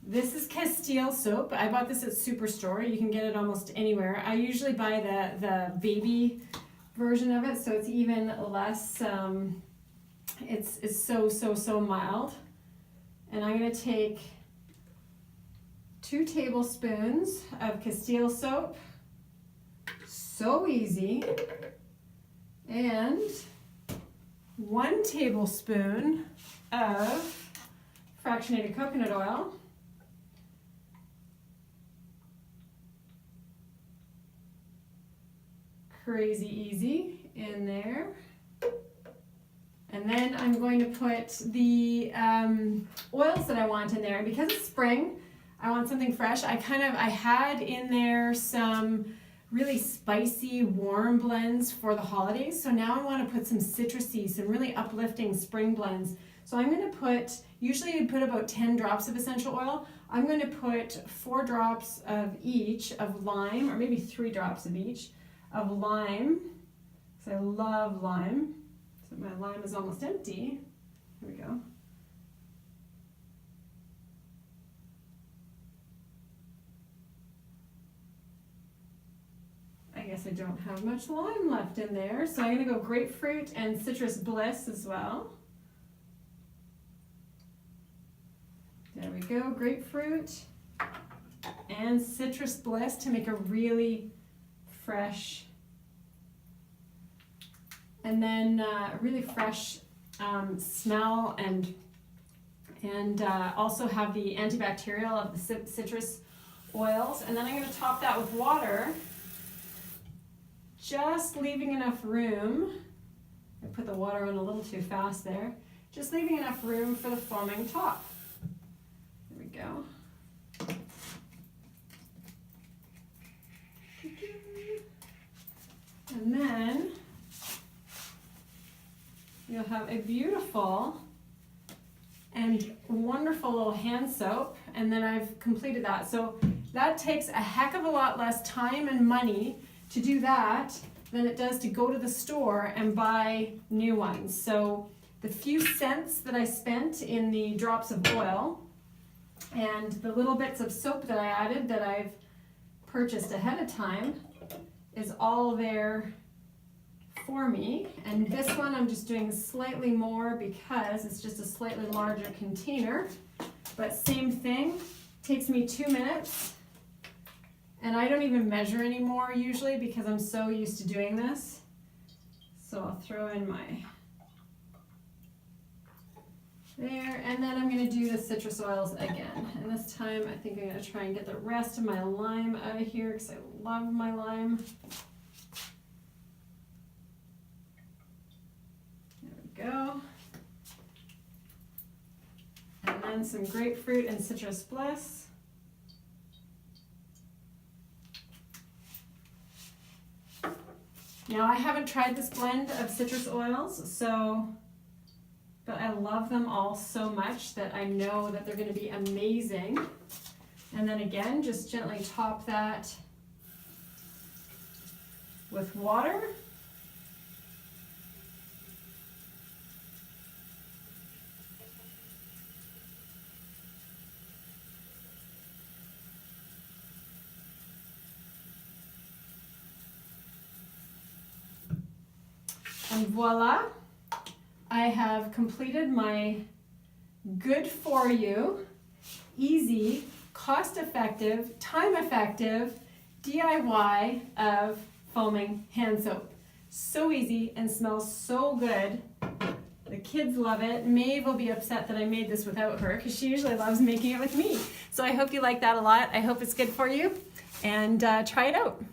This is Castile soap. I bought this at Superstore. You can get it almost anywhere. I usually buy the baby version of it, so it's even less, it's so mild. And I'm gonna take 2 tablespoons of Castile soap. So easy. And 1 tablespoon of fractionated coconut oil. Crazy easy in there. And then I'm going to put the oils that I want in there. And because it's spring, I want something fresh. I had in there some really spicy, warm blends for the holidays. So now I want to put some citrusy, some really uplifting spring blends. So I'm going to put, usually you put about 10 drops of essential oil. I'm going to put 4 drops of each of lime, or maybe 3 drops of each of lime, because I love lime. So my lime is almost empty. Here we go. I guess I don't have much lime left in there, so I'm going to go grapefruit and citrus bliss as well. There we go, grapefruit and citrus bliss to make a really fresh, and then really fresh smell, and also have the antibacterial of the citrus oils. And then I'm going to top that with water, just leaving enough room. I put the water on a little too fast there. Just leaving enough room for the foaming top. There we go. And then you'll have a beautiful and wonderful little hand soap, and then I've completed that. So that takes a heck of a lot less time and money to do that than it does to go to the store and buy new ones. So the few cents that I spent in the drops of oil and the little bits of soap that I added that I've purchased ahead of time is all there for me. And this one I'm just doing slightly more because it's just a slightly larger container, but same thing, takes me 2 minutes, and I don't even measure anymore usually because I'm so used to doing this. So I'll throw in my there, and then I'm going to do the citrus oils again, and this time I think I'm going to try and get the rest of my lime out of here because I love my lime. There we go. And then some grapefruit and citrus bliss. Now I haven't tried this blend of citrus oils, but I love them all so much that I know that they're going to be amazing. And then again, just gently top that with water. And voila, I have completed my good for you, easy, cost-effective, time-effective DIY of foaming hand soap. So easy and smells so good. The kids love it. Maeve will be upset that I made this without her because she usually loves making it with me. So I hope you like that a lot. I hope it's good for you, and try it out.